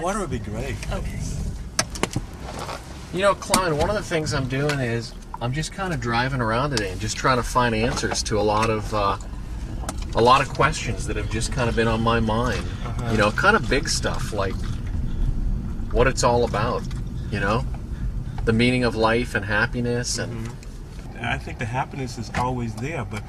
Water would be great. Okay. You know, Clyde, one of the things I'm doing is I'm just kind of driving around today and just trying to find answers to a lot of questions that have just kind of been on my mind. You know, kind of big stuff like what it's all about. You know, the meaning of life and happiness, and I think the happiness is always there, but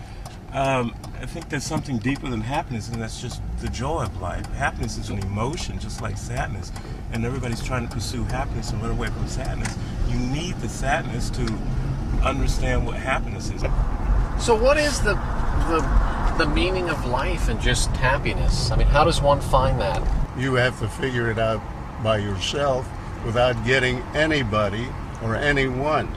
I think there's something deeper than happiness, and that's just the joy of life. Happiness is an emotion, just like sadness, and everybody's trying to pursue happiness and run away from sadness. You need the sadness to understand what happiness is. So what is the meaning of life and just happiness? I mean, how does one find that? You have to figure it out by yourself without getting anybody or anyone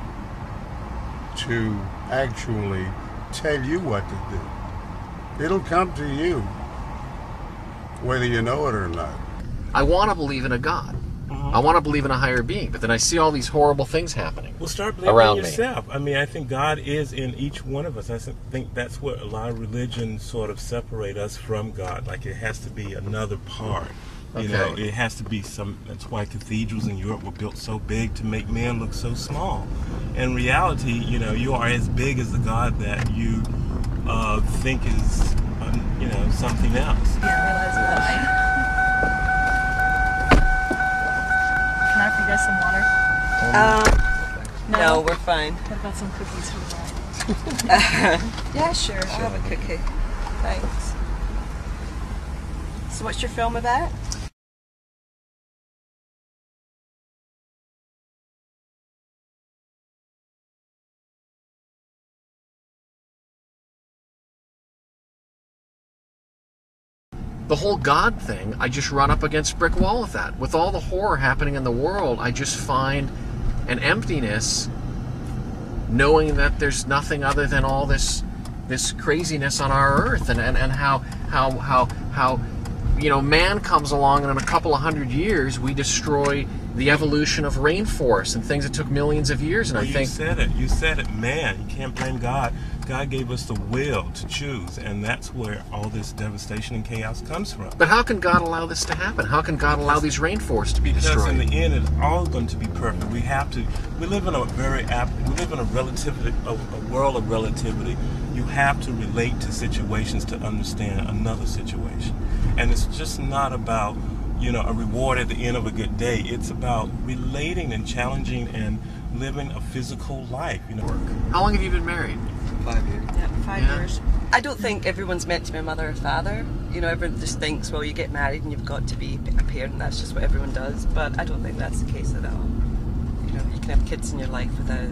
to actually tell you what to do. It'll come to you, whether you know it or not. I want to believe in a God. I want to believe in a higher being, but then I see all these horrible things happening. Well, start believing around in yourself. I mean, I think God is in each one of us. I think that's what a lot of religions sort of separate us from God. Like it has to be another part. You know, it has to be some. That's why cathedrals in Europe were built so big to make men look so small. In reality, you know, you are as big as the God that you think is, you know, something else. Yeah, I realize that. Can I offer you guys some water? No, we're fine. What about some cookies for the ride? Yeah, sure. I'll have a cookie. Thanks. So what's your film about? The whole God thing, I just run up against a brick wall with that. With all the horror happening in the world, I just find an emptiness knowing that there's nothing other than all this craziness on our earth, and how you know, man comes along and in a couple of 100 years we destroy the evolution of rainforests and things that took millions of years. And well, I think you said it, man. You can't blame God. God gave us the will to choose, and that's where all this devastation and chaos comes from. But how can God allow this to happen? How can God allow these rainforests to be destroyed? Because in the end, it's all going to be perfect. We have to. We live in a world of relativity. You have to relate to situations to understand another situation, and it's just not about, you know, a reward at the end of a good day. It's about relating and challenging and living a physical life. You know. How long have you been married? 5 years. Yeah, 5 years. I don't think everyone's meant to be a mother or father. You know, everyone just thinks, well, you get married and you've got to be a parent. That's just what everyone does. But I don't think that's the case at all. You know, you can have kids in your life without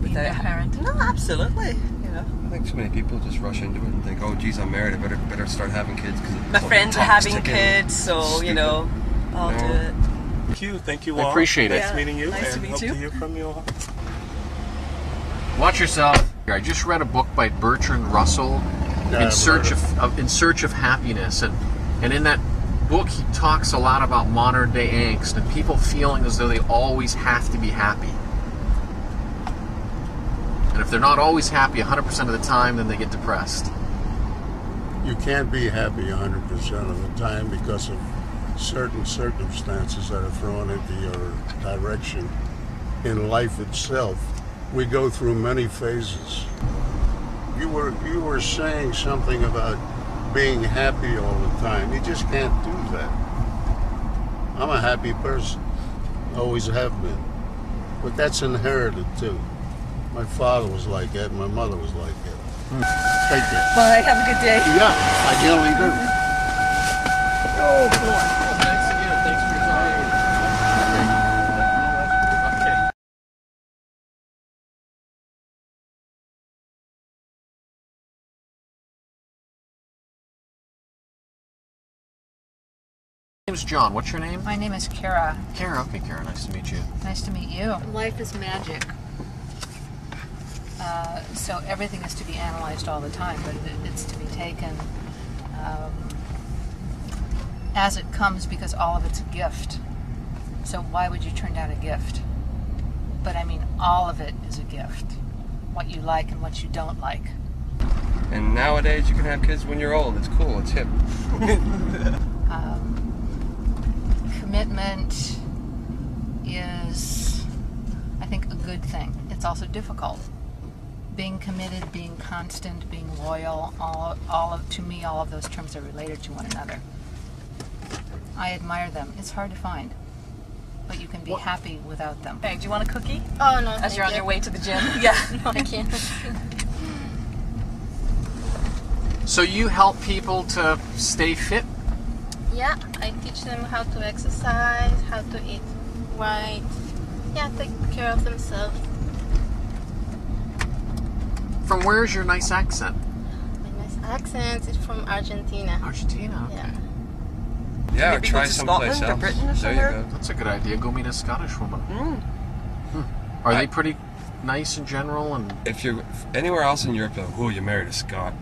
Being a parent. No, absolutely. You know. I think so many people just rush into it and think, oh, geez, I'm married. I better start having kids because my friends are having kids, so you know, I'll do it. Thank you. Thank you all. I appreciate it. Nice meeting you. Nice to and meet hope you. to hear from you all. Watch yourself. I just read a book by Bertrand Russell, In Search of Happiness, and in that book he talks a lot about modern day angst and people feeling as though they always have to be happy. And if they're not always happy 100% of the time, then they get depressed. You can't be happy 100% of the time because of certain circumstances that are thrown into your direction. In life itself, we go through many phases. You were saying something about being happy all the time. You just can't do that. I'm a happy person, always have been. But that's inherited too. My father was like that, my mother was like that. Take care. Bye, have a good day. Yeah, I generally do. Oh, boy. Thanks again. Thanks for your time. Okay. My name's John. What's your name? My name is Kara. Kara. Okay, Kara. Nice to meet you. Nice to meet you. Life is magic. So everything is to be analyzed all the time, but it's to be taken as it comes, because all of it's a gift. So why would you turn down a gift? But I mean, all of it is a gift. What you like and what you don't like. And nowadays you can have kids when you're old. It's cool. It's hip. commitment is, I think, a good thing. It's also difficult. Being committed, being constant, being loyal, to me, all of those terms are related to one another. I admire them. It's hard to find, but you can be happy without them. Hey, do you want a cookie? Oh, no, As you're on your way to the gym? Yeah. Thank you. So you help people to stay fit? Yeah, I teach them how to exercise, how to eat right. Yeah, take care of themselves. From where is your nice accent? My nice accent is from Argentina. Argentina, okay. Yeah. Yeah, or Maybe try go to someplace Scotland or else. Britain or There you somewhere. go. That's a good idea. Go meet a Scottish woman. Are they pretty nice in general? And If you're anywhere else in Europe, they're like, oh, you married a Scot.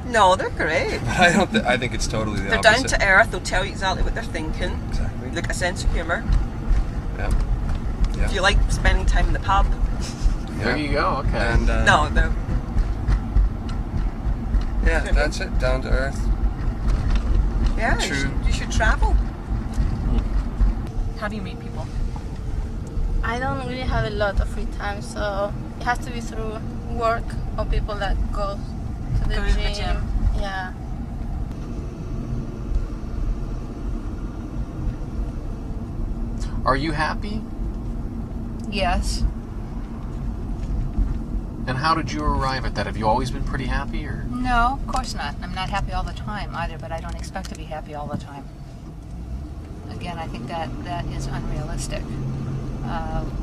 No, they're great. But I don't. I think it's totally the They're opposite. down to earth. They'll tell you exactly what they're thinking. Exactly. They've got a sense of humour. Yeah. Yeah. If you like spending time in the pub. there you go. Okay. And No, they're... yeah, that's it. Down to earth. Yeah, True. you should travel. How do you meet people? I don't really have a lot of free time, so it has to be through work or people that go to the Go to the gym. gym. Yeah. Are you happy? Yes. And how did you arrive at that? Have you always been pretty happy, or? No, of course not. I'm not happy all the time either, but I don't expect to be happy all the time. Again, I think that is unrealistic.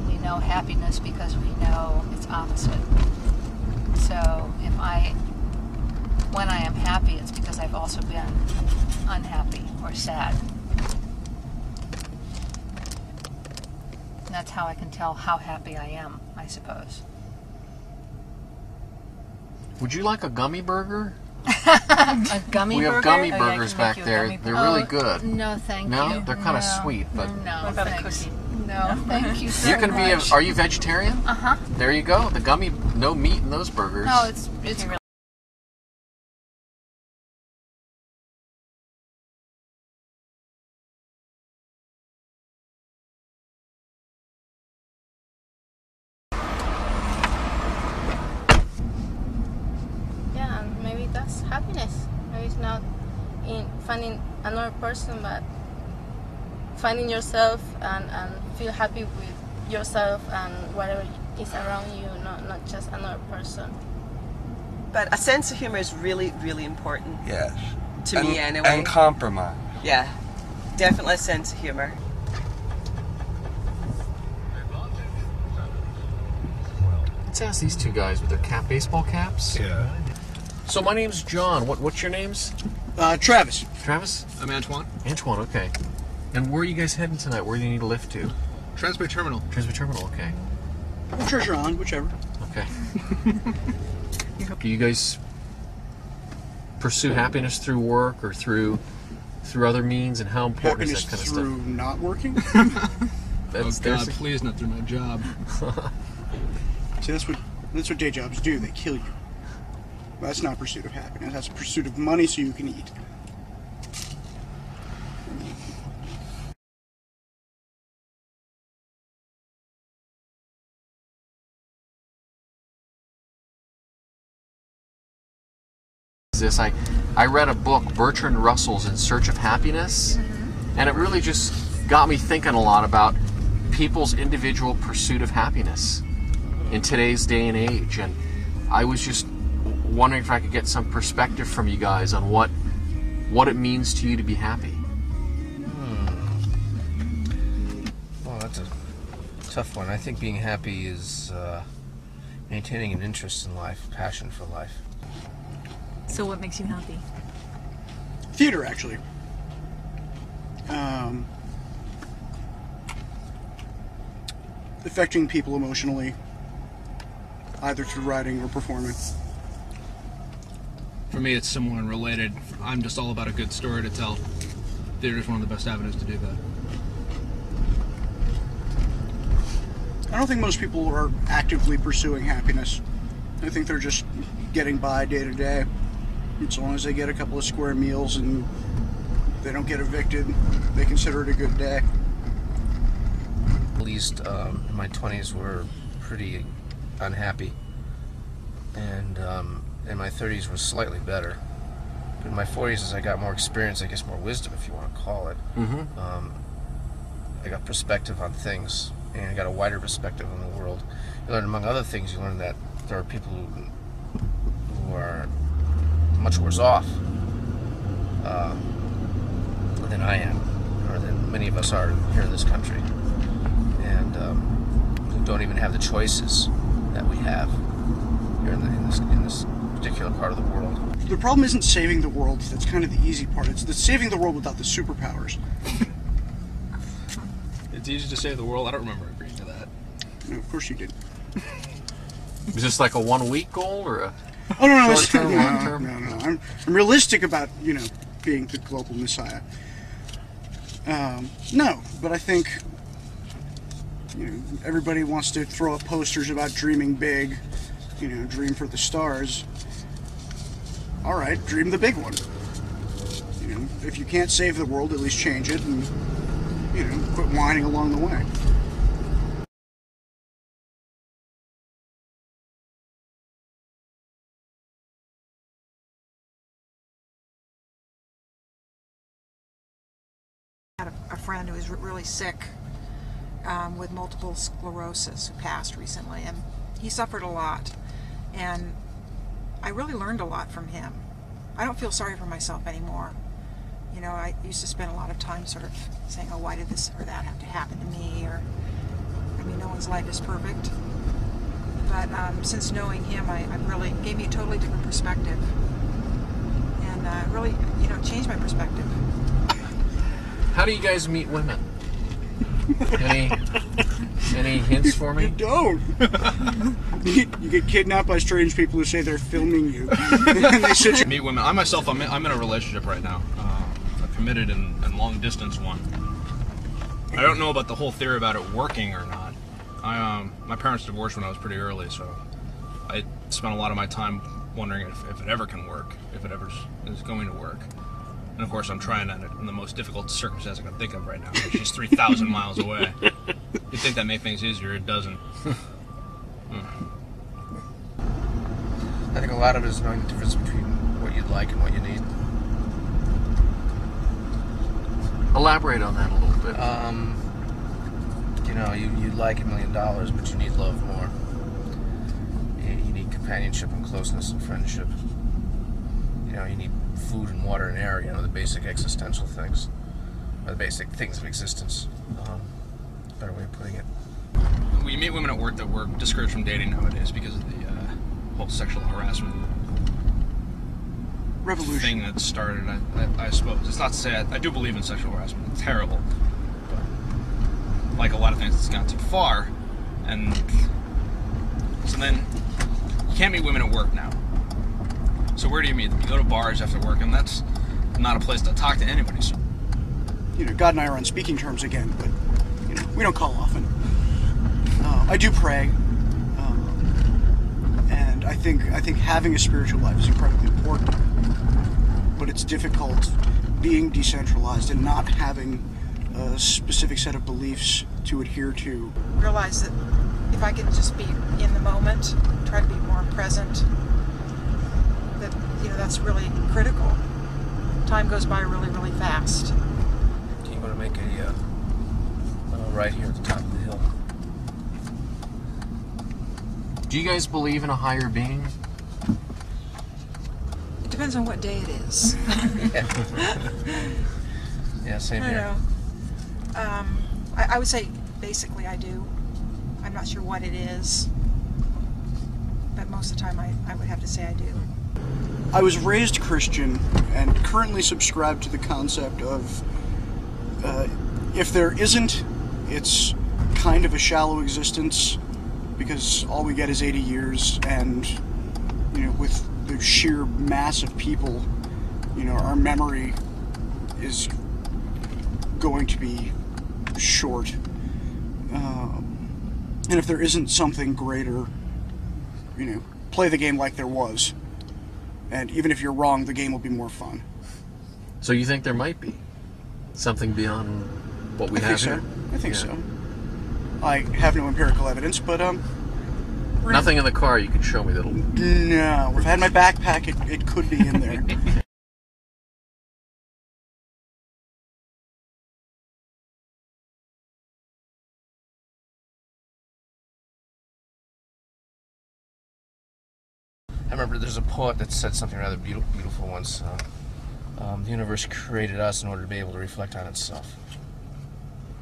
We know happiness because we know its opposite. So when I am happy, it's because I've also been unhappy or sad. And that's how I can tell how happy I am, I suppose. Would you like a gummy burger? A gummy We burger? have gummy Oh, yeah, I burgers can make back you a there. gummy They're burger. really good. No, thank No? you. They're kind of No. sweet, but No, What about a thanks. cookie? No, thank you so you can be. much. Are you vegetarian? Uh-huh. There you go. The gummy, no meat in those burgers. No, it's Yeah, and maybe that's happiness. Maybe it's not in finding another person, but finding yourself and feel happy with yourself and whatever is around you, not just another person. But a sense of humour is really, really important. Yes. To me, anyway. And compromise. Yeah, definitely a sense of humour. Let's ask these two guys with their baseball caps. Yeah. So my name's John. What's your names? Travis. Travis? I'm Antoine. Antoine, okay. And where are you guys heading tonight? Where do you need a lift to? Transbay Terminal. Transfer Terminal, okay. Or Treasure Island, whichever. Okay. Do you guys pursue happiness through work or through other means, and how important Happiness is that kind through of stuff? not working? That's, Oh there's God, please, not through my job. See, that's what day jobs do. They kill you. That's not pursuit of happiness. That's a pursuit of money so you can eat. this. I read a book, Bertrand Russell's In Search of Happiness, and it really just got me thinking a lot about people's individual pursuit of happiness in today's day and age. And I was just wondering if I could get some perspective from you guys on what it means to you to be happy. Well, that's a tough one. I think being happy is maintaining an interest in life, passion for life. So what makes you happy? Theater, actually. Affecting people emotionally, either through writing or performing. For me, it's similar and related. I'm just all about a good story to tell. Theater is one of the best avenues to do that. I don't think most people are actively pursuing happiness. I think they're just getting by day to day. As long as they get a couple of square meals and they don't get evicted, they consider it a good day. At least in my 20s were pretty unhappy, and in my 30s was slightly better. But in my 40s, as I got more experience, I guess more wisdom, if you want to call it, I got perspective on things, and I got a wider perspective on the world. You learn, among other things, you learn that there are people who are much worse off than I am, or than many of us are here in this country, and who don't even have the choices that we have here in this particular part of the world. The problem isn't saving the world. That's kind of the easy part. It's the saving the world without the superpowers. It's easy to save the world. I don't remember agreeing to that. No, of course you didn't. Is this like a 1 week goal or a Oh no, short term, long term? No. I'm realistic about being the global messiah. No, but I think everybody wants to throw up posters about dreaming big. Dream for the stars. All right, dream the big one. If you can't save the world, at least change it, and quit whining along the way. I had a friend who was really sick with multiple sclerosis who passed recently, and he suffered a lot, and I really learned a lot from him. I don't feel sorry for myself anymore. I used to spend a lot of time sort of saying, oh, why did this or that have to happen to me? No one's life is perfect. But since knowing him, I really gave me a totally different perspective. And really, changed my perspective. How do you guys meet women? Any hints for me? You don't. You get kidnapped by strange people who say they're filming you. And they sit you. Meet women. I myself, I'm in a relationship right now. A committed and long distance one. I don't know about the whole theory about it working or not. My parents divorced when I was pretty early, so I spent a lot of my time wondering if it ever can work, if it ever is going to work. And of course, I'm trying that in the most difficult circumstance I can think of right now. She's 3,000 miles away. You'd think that made things easier. It doesn't. I think a lot of it is knowing the difference between what you'd like and what you need. Elaborate on that a little bit. You'd like $1 million, but you need love more. You need companionship and closeness and friendship. You need food and water and air, the basic existential things. Or the basic things of existence. Better way of putting it. We meet women at work that were discouraged from dating nowadays because of the whole sexual harassment revolution thing that started, I suppose. It's not to say I do believe in sexual harassment. It's terrible. But like a lot of things, it's gone too far. And so then you can't meet women at work now. So where do you meet them? You go to bars after work, and that's not a place to talk to anybody. So. God and I are on speaking terms again, but we don't call often. I do pray, and I think having a spiritual life is incredibly important. But it's difficult being decentralized and not having a specific set of beliefs to adhere to. Realize that if I can just be in the moment, try to be more present, that that's really critical. Time goes by really, really fast. You want to make a right here at the top of the hill. Do you guys believe in a higher being? It depends on what day it is. Yeah, same here. I would say basically I do. I'm not sure what it is, but most of the time I would have to say I do. I was raised Christian and currently subscribe to the concept of if there isn't, it's kind of a shallow existence because all we get is 80 years, and with the sheer mass of people, our memory is going to be short. And if there isn't something greater, play the game like there was. And even if you're wrong, the game will be more fun. So you think there might be? Something beyond what we I have think here? so. I think so. I have no empirical evidence, but Nothing in the car you can show me that'll... no. If I had my backpack, it could be in there. I remember there's a poet that said something rather beautiful once. The universe created us in order to be able to reflect on itself.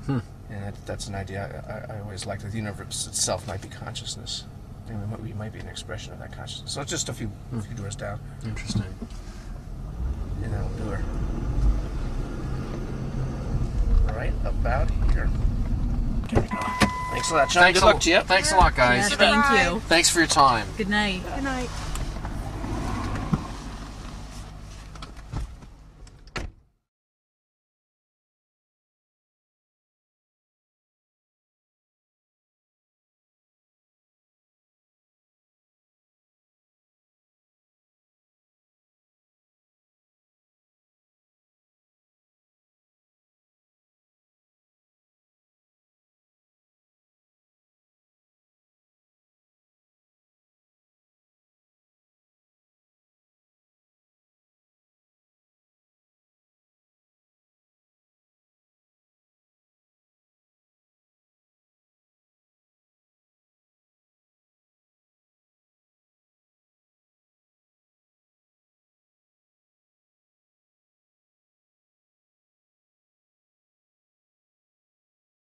And that's an idea I always liked, that the universe itself might be consciousness. And we might be an expression of that consciousness. So it's just a few doors down. Interesting. And that'll do her. Right about here. There we go. Thanks a lot, John. Good luck to you. Thanks a lot, guys. Yes, thank you. Thanks for your time. Good night. Good night.